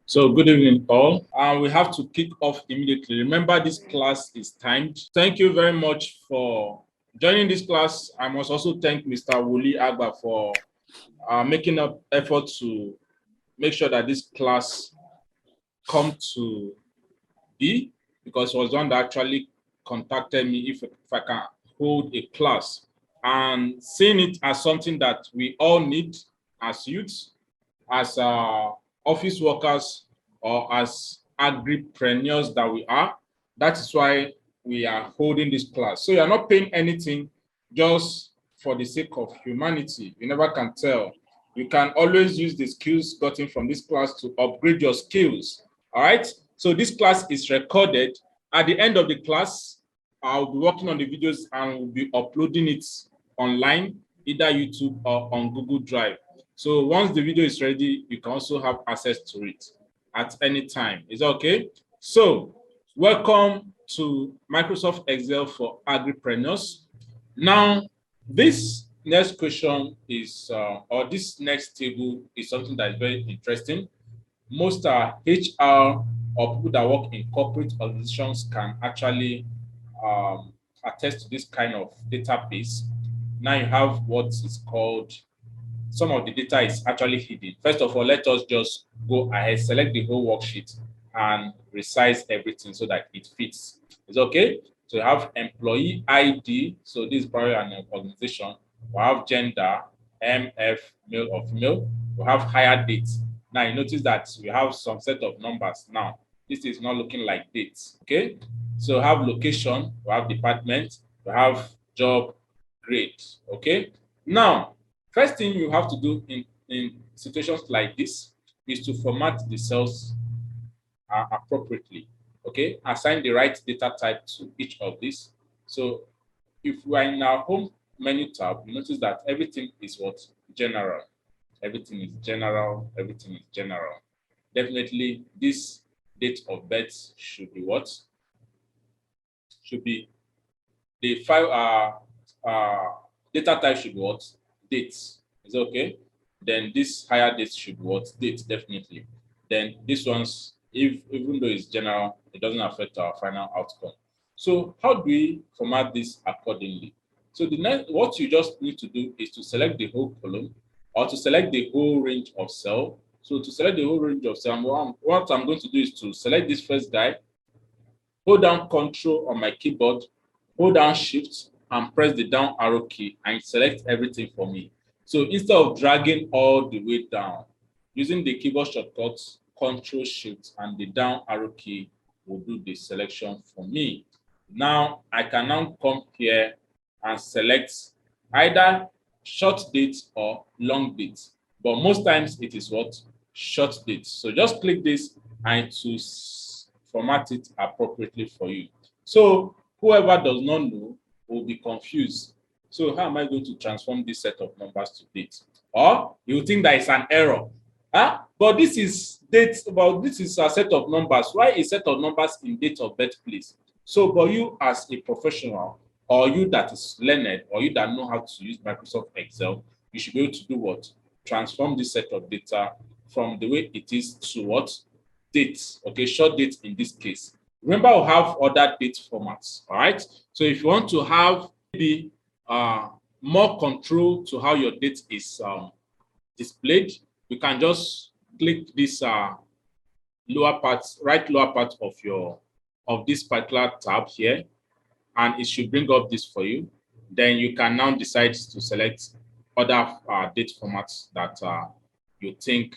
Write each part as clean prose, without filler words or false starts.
So good evening all. We have to kick off immediately. Remember, this class is timed. Thank you very much for joining this class. I must also thank Mr. Wuli Agba for making up effort to make sure that this class come to be, because he was one that actually contacted me if I can hold a class, and seeing it as something that we all need as youths, as office workers, or as agripreneurs that we are. That is why we are holding this class. So you're not paying anything, just for the sake of humanity. You never can tell. You can always use the skills gotten from this class to upgrade your skills. All right. So this class is recorded. At the end of the class, I'll be working on the videos and we'll be uploading it online, either YouTube or on Google Drive. So once the video is ready, you can also have access to it at any time. Is that okay? So welcome to Microsoft Excel for Agripreneurs. Now, this next question is, or this next table is something that is very interesting. Most HR or people that work in corporate organizations can actually attest to this kind of database. Now you have what is called, some of the data is actually hidden. First of all, let us just go ahead, select the whole worksheet and resize everything so that it fits. It's okay. So you have employee ID. So this is probably an organization. We have gender, MF, male or female. We have hire date. Now you notice that we have some set of numbers. Now this is not looking like dates. Okay. So we have location, we have department, we have job, grade. Okay. Now, first thing you have to do in situations like this is to format the cells appropriately. Okay, assign the right data type to each of these. So if we are in our home menu tab, you notice that everything is what? General. Everything is general. Everything is general. Definitely, this date of birth should be what? Should be the file data type should be what? Dates. Is it okay? Then this higher date should be what? Date, definitely. Then this one's, if even though it's general, it doesn't affect our final outcome. So how do we format this accordingly? So the next, what you just need to do is to select the whole column or to select the whole range of cell. So to select the whole range of cell, what I'm going to do is to select this first guy, hold down Control on my keyboard, hold down Shift, and press the down arrow key, and select everything for me. So instead of dragging all the way down, using the keyboard shortcuts, Control Shift, and the down arrow key will do the selection for me. Now I can now come here and select either short date or long date. But most times it is what? Short date. So just click this and to format it appropriately for you. So whoever does not know will be confused. So how am I going to transform this set of numbers to date? Or you think that it's an error. Huh? But this is date, but this is a set of numbers. Why a set of numbers in date of birth, please? So, but you as a professional, or you that is learned, or you that know how to use Microsoft Excel, you should be able to do what? Transform this set of data from the way it is to what? Date. Okay, short date in this case. Remember, we'll have other date formats. All right. So if you want to have maybe more control to how your date is displayed, you can just click this lower part, right lower part of this particular tab here, and it should bring up this for you. Then you can now decide to select other date formats that you think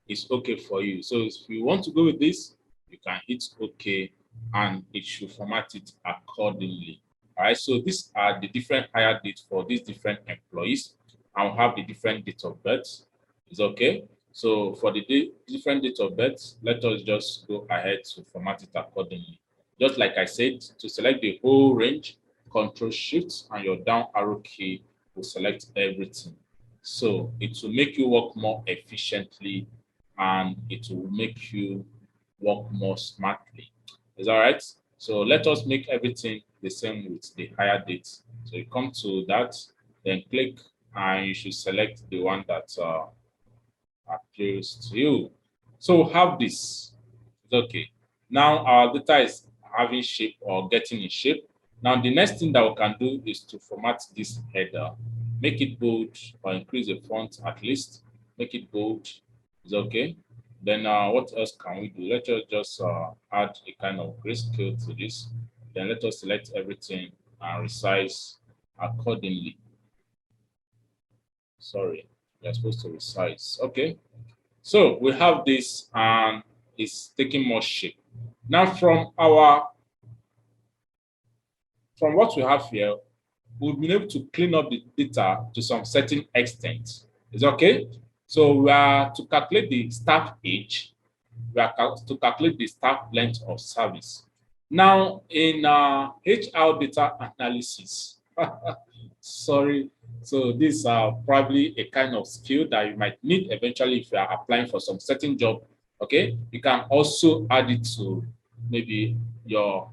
is okay for you. So if you want to go with this, you can hit OK, and it should format it accordingly. All right, so these are the different hire dates for these different employees. I'll have the different date of birth. Is okay. So for the different date of birth, let us just go ahead to format it accordingly. Just like I said, to select the whole range, Control Shift and your down arrow key will select everything. So it will make you work more efficiently and it will make you work more smartly. Is that right? So let us make everything the same with the higher date. So you come to that, then click, and you should select the one that appeals to you. So have this. It's okay. Now our data is having shape or getting in shape. Now the next thing that we can do is to format this header. Make it bold or increase the font at least. Make it bold. It's okay. Then what else can we do? Let us just add a kind of grayscale to this. Then let us select everything and resize accordingly. Sorry, we are supposed to resize. Okay. So we have this and it's taking more shape. Now from what we have here, we've been able to clean up the data to some certain extent. Is okay? So we are to calculate the staff age, we are to calculate the staff length of service. Now in HR data analysis, sorry, so these are probably a kind of skill that you might need eventually if you are applying for some certain job. Okay, you can also add it to maybe your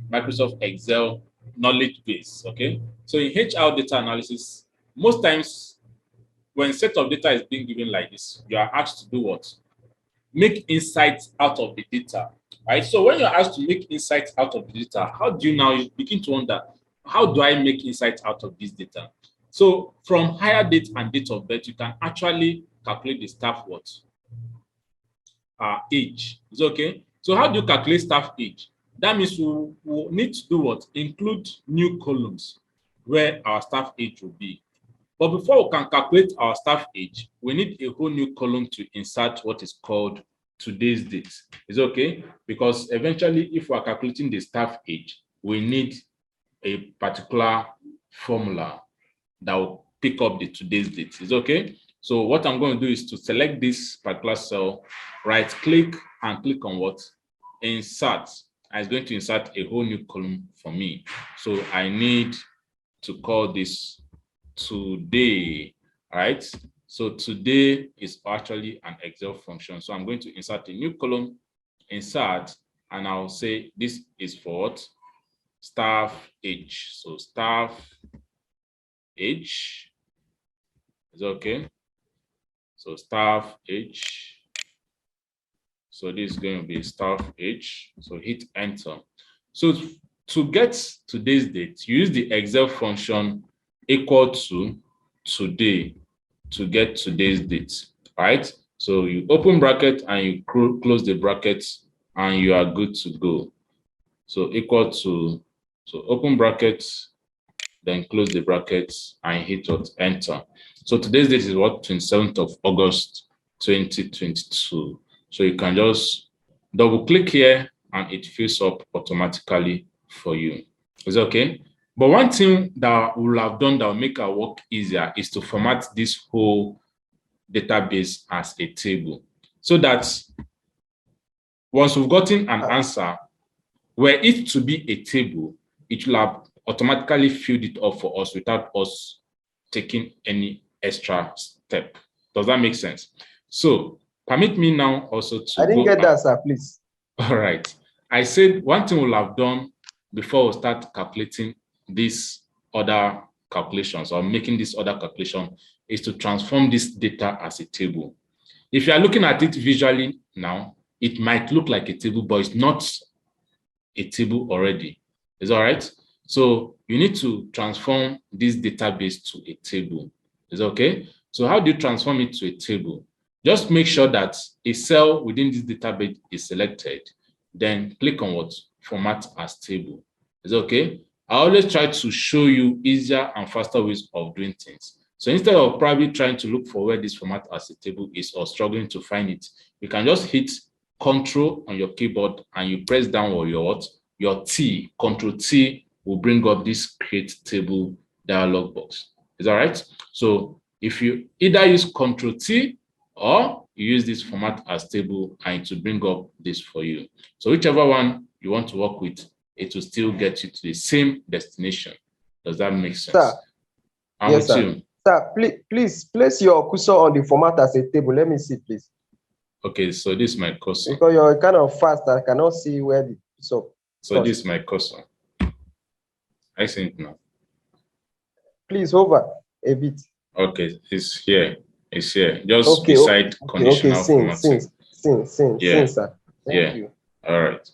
Microsoft Excel knowledge base. Okay, so in HR data analysis, most times when set of data is being given like this, you are asked to do what? Make insights out of the data. Right. So when you're asked to make insights out of the data, how do you now begin to wonder, how do I make insights out of this data? So from hire date and date of birth, you can actually calculate the staff what? Age. Is okay. So how do you calculate staff age? That means we will need to do what? Include new columns where our staff age will be. But before we can calculate our staff age, we need a whole new column to insert what is called today's date. Is okay? Because eventually, if we are calculating the staff age, we need a particular formula that will pick up the today's date. Is okay? So what I'm going to do is to select this particular cell, right click and click on what? Insert. It's going to insert a whole new column for me. So I need to call this today, right? So today is actually an Excel function. So I'm going to insert a new column, insert, and I'll say this is for what? Staff age. So staff age is okay. So staff age. So this is going to be staff age. So hit enter. So to get today's date, use the Excel function equal to today to get today's date, right? So you open bracket and you close the brackets and you are good to go. So equal to, so open brackets, then close the brackets and hit what? Enter. So today's date is what? 27th of August, 2022. So you can just double click here and it fills up automatically for you. Is it okay? But one thing that we'll have done that will make our work easier is to format this whole database as a table, so that once we've gotten an answer, were it to be a table, it will have automatically filled it up for us without us taking any extra step. Does that make sense? So permit me now also to I didn't get that, sir, please. All right. I said one thing we'll have done before we start calculating these other calculations or making this other calculation is to transform this data as a table. If you are looking at it visually now, it might look like a table, but it's not a table already. Is all right? So you need to transform this database to a table. Is okay? So how do you transform it to a table? Just make sure that a cell within this database is selected. Then click on what? Format as table. Is okay? I always try to show you easier and faster ways of doing things. So instead of probably trying to look for where this format as a table is or struggling to find it, you can just hit Control on your keyboard and you press down or your T, Control T will bring up this create table dialog box. Is that right? So if you either use Control T or you use this format as table and it will bring up this for you. So whichever one you want to work with, it will still get you to the same destination. Does that make sense? Sir, yes, sir. You. Sir, please place your cursor on the format as a table. Let me see, please. Okay, so this is my cursor. Because you're kind of fast, I cannot see where the cursor. So this is my cursor. I see it now. Please hover a bit. Okay, it's here. It's here. Just beside conditional formatting. Seen, Yeah. sir. Yeah. Thank you. All right.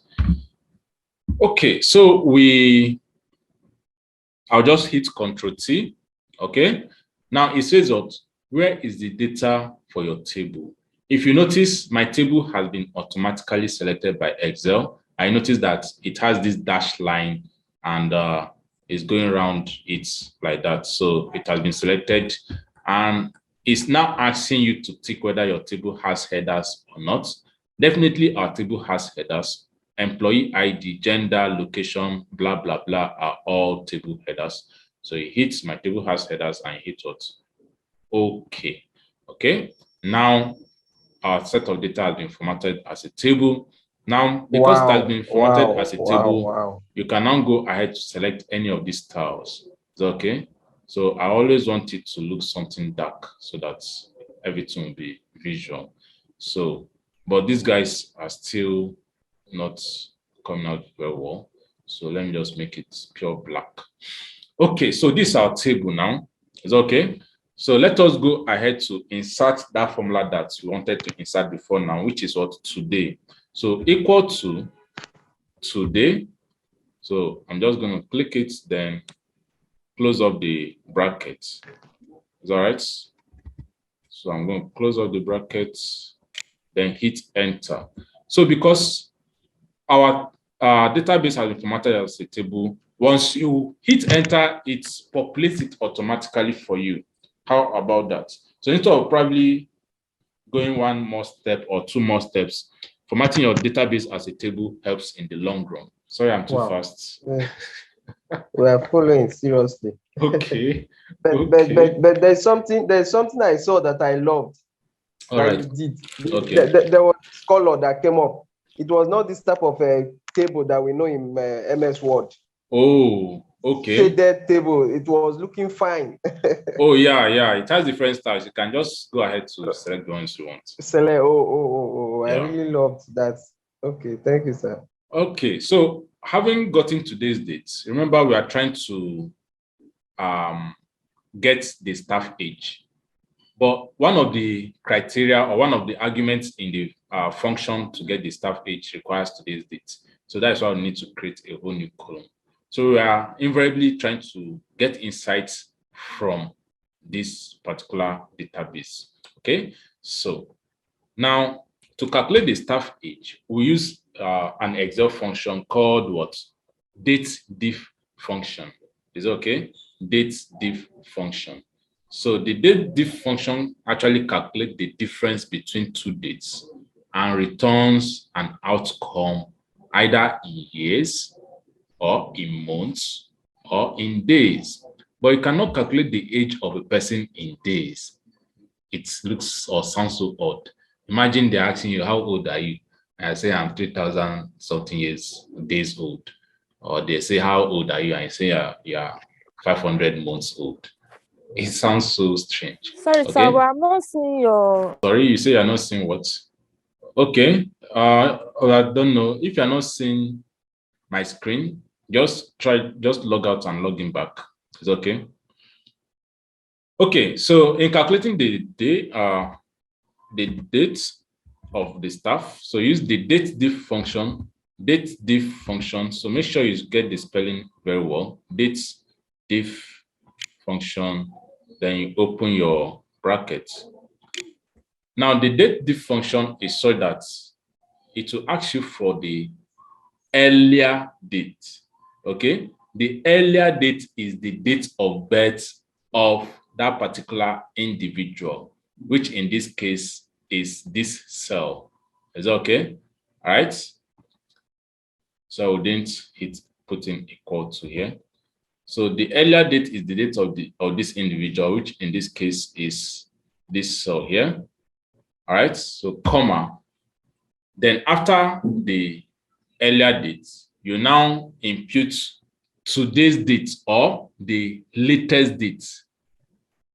Okay, so I'll just hit Control T. Okay. Now it says what? Where is the data for your table? If you notice, my table has been automatically selected by Excel. I notice that it has this dash line and it's going around it like that. So it has been selected and it's now asking you to tick whether your table has headers or not. Definitely our table has headers. Employee ID, gender, location, blah, blah, blah are all table headers. So it hits my table has headers and hit what? Okay. Okay. Now our set of data has been formatted as a table. Now, because it has been formatted as a table, Wow. you can now go ahead to select any of these styles. Is that okay? So I always want it to look something dark so that everything will be visual. So, but these guys are still not coming out very well. So let me just make it pure black. Okay, so this is our table now. Is that okay? So let us go ahead to insert that formula that we wanted to insert before now, which is what? Today. So equal to today. So I'm just going to click it, then close up the brackets. Is that right? So I'm going to close up the brackets, then hit enter. So because our database has been formatted as a table, once you hit enter, it populates it automatically for you. How about that? So instead of probably going one more step or two more steps, formatting your database as a table helps in the long run. Sorry, I'm too fast. Yeah. We are following seriously. Okay. But there's something I saw that I loved. All that right. you did. Okay. There was this color that came up. It was not this type of a table that we know in MS Word. Oh, okay. Shaded table. It was looking fine. Oh, yeah. It has different styles. You can just go ahead to select the ones you want. Select. Oh. Yeah. I really loved that. Okay, thank you, sir. Okay, so having gotten today's date, remember we are trying to get the staff age. But one of the criteria or one of the arguments in the function to get the staff age requires today's date. So that's why we need to create a whole new column. So we are invariably trying to get insights from this particular database. Okay, so now to calculate the staff age, we use an Excel function called what? DATEDIF function. Is it okay? DATEDIF function. So the DATEDIF function actually calculates the difference between two dates and returns an outcome either in years or in months or in days. But you cannot calculate the age of a person in days. It looks or sounds so odd. Imagine they're asking you, how old are you? And I say, I'm 3,000 something days old. Or they say, how old are you? And I say, yeah, 500 months old. It sounds so strange. Sorry, okay? sir, but I'm not seeing your... Sorry, you say you're not seeing what? Okay. I don't know. If you're not seeing my screen, just log out and log in back. It's okay. Okay, so in calculating the date of the staff, so use the DATEDIF function. So make sure you get the spelling very well. DATEDIF function, then you open your bracket. Now the DATEDIF function is so that it will ask you for the earlier date. Okay, the earlier date is the date of birth of that particular individual, which in this case is this cell. Is that okay? All right. So we didn't hit putting equal to here. So the earlier date is the date of this individual, which in this case is this cell here. All right. So comma. Then after the earlier date, you now impute today's date or the latest date.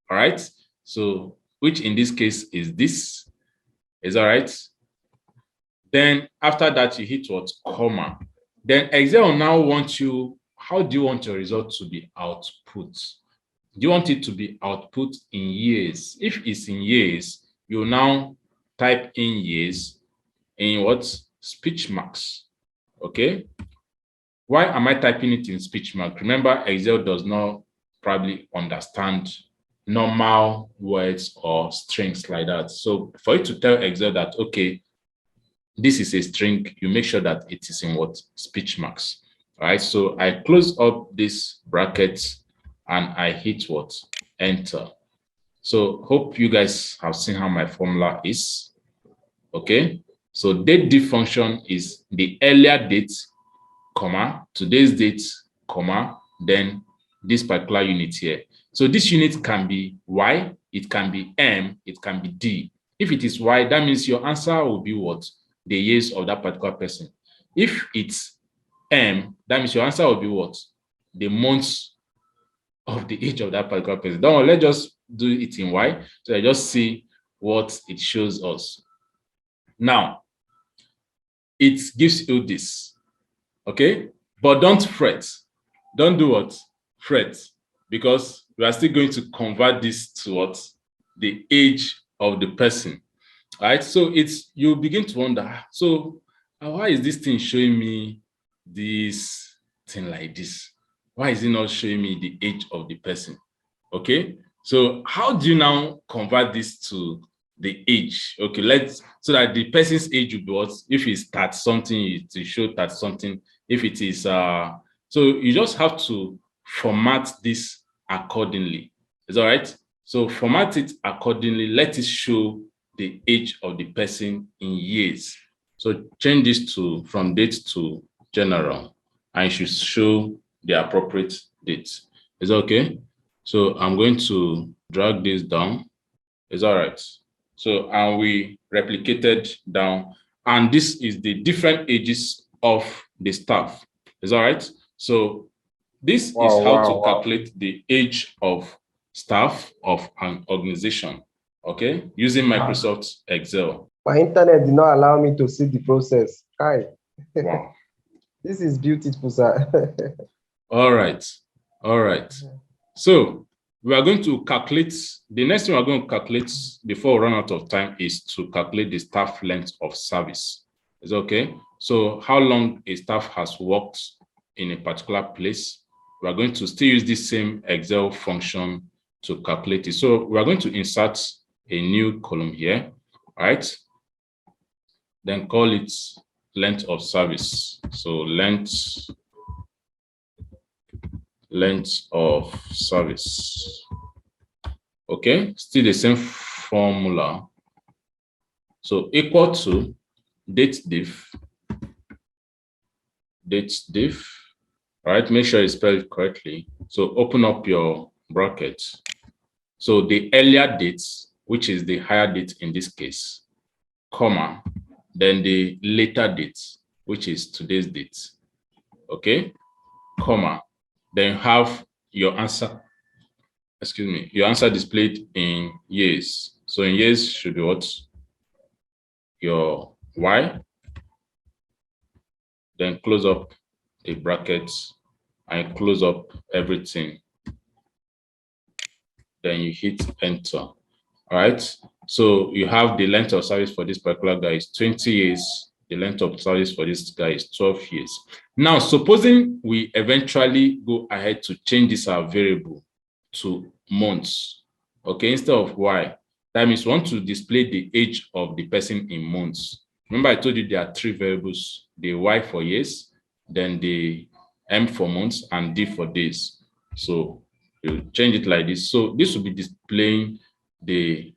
All right. So which in this case is this. Is all right. Then after that, you hit what? Comma. Then Excel now wants you, how do you want your result to be output? Do you want it to be output in years? If it's in years, you now type in years, in what? Speech marks. Okay. Why am I typing it in speech mark? Remember, Excel does not probably understand normal words or strings like that. So for you to tell Excel that, okay, this is a string, you make sure that it is in what? Speech marks. All right. So I close up this bracket and I hit what? Enter. So hope you guys have seen how my formula is. Okay. So DATEDIF function is the earlier date, comma, today's date, comma, then this particular unit here. So this unit can be Y, it can be M, it can be D. If it is Y, that means your answer will be what? The years of that particular person. If it's M, that means your answer will be what? The months of the age of that particular person. Don't worry, let's just do it in Y. So I just see what it shows us. Now, it gives you this, okay? But don't fret. Don't do what? Fret, because we are still going to convert this to what? The age of the person. All right, so it's, you begin to wonder, so why is this thing showing me this thing like this? Why is it not showing me the age of the person? Okay, so how do you now convert this to the age? Okay, so that the person's age will be what? If it's 30 something, it will show 30 something. If it is so you just have to format this accordingly. Is all right? So format it accordingly. Let it show the age of the person in years. So change this to from date to general, and it should show the appropriate date. Is that okay? So I'm going to drag this down. Is all right? So, and we replicated down, and this is the different ages of the staff. Is all right? So this is how to calculate the age of staff of an organization, okay, using Microsoft Excel. My internet did not allow me to see the process. Hi. Wow. This is beautiful, sir. All right. All right. So we are going to calculate, the next thing we're going to calculate before we run out of time is to calculate the staff length of service. Is that okay? So how long a staff has worked in a particular place. We are going to still use this same Excel function to calculate it. So we are going to insert a new column here, right? Then call it length of service. So length of service. Okay, still the same formula. So equal to DATEDIF, right? Make sure you spell it correctly. So open up your bracket. So the earlier dates, which is the higher date in this case, comma, then the later date, which is today's date. Okay, comma, then have your answer, excuse me, your answer displayed in years. So in years should be what? Your Y. Then close up the brackets and close up everything. Then you hit enter. All right. So you have the length of service for this particular guy is 20 years. The length of service for this guy is 12 years. Now, supposing we eventually go ahead to change this our variable to months, okay, instead of Y, that means we want to display the age of the person in months. Remember, I told you there are 3 variables, the Y for years, then the M for months, and D for days. So you change it like this. So this will be displaying the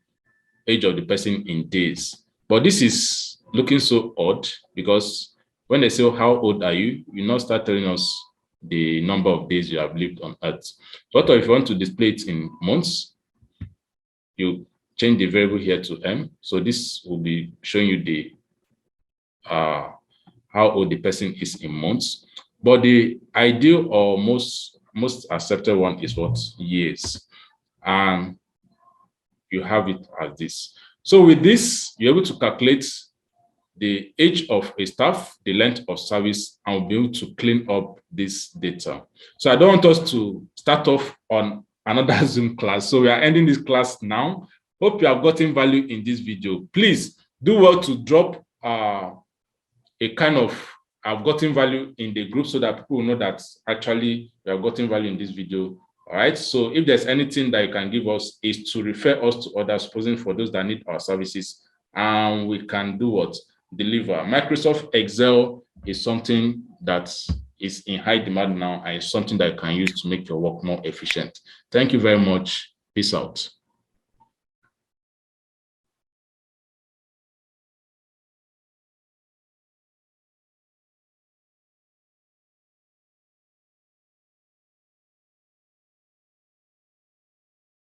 age of the person in days. But this is looking so odd because when they say, oh, how old are you? You now start telling us the number of days you have lived on Earth. So what if you want to display it in months? You change the variable here to M. So this will be showing you the how old the person is in months. But the ideal or most accepted one is what? Years. And you have it as this. So with this, you're able to calculate the age of a staff, the length of service, and we'll be able to clean up this data. So I don't want us to start off on another Zoom class. So we are ending this class now. Hope you have gotten value in this video. Please do well to drop a kind of, I've gotten value in the group so that people know that actually we have gotten value in this video. All right. So if there's anything that you can give us, is to refer us to others, supposing for those that need our services, and we can do what? Deliver. Microsoft Excel is something that is in high demand now, and it's something that you can use to make your work more efficient. Thank you very much. Peace out.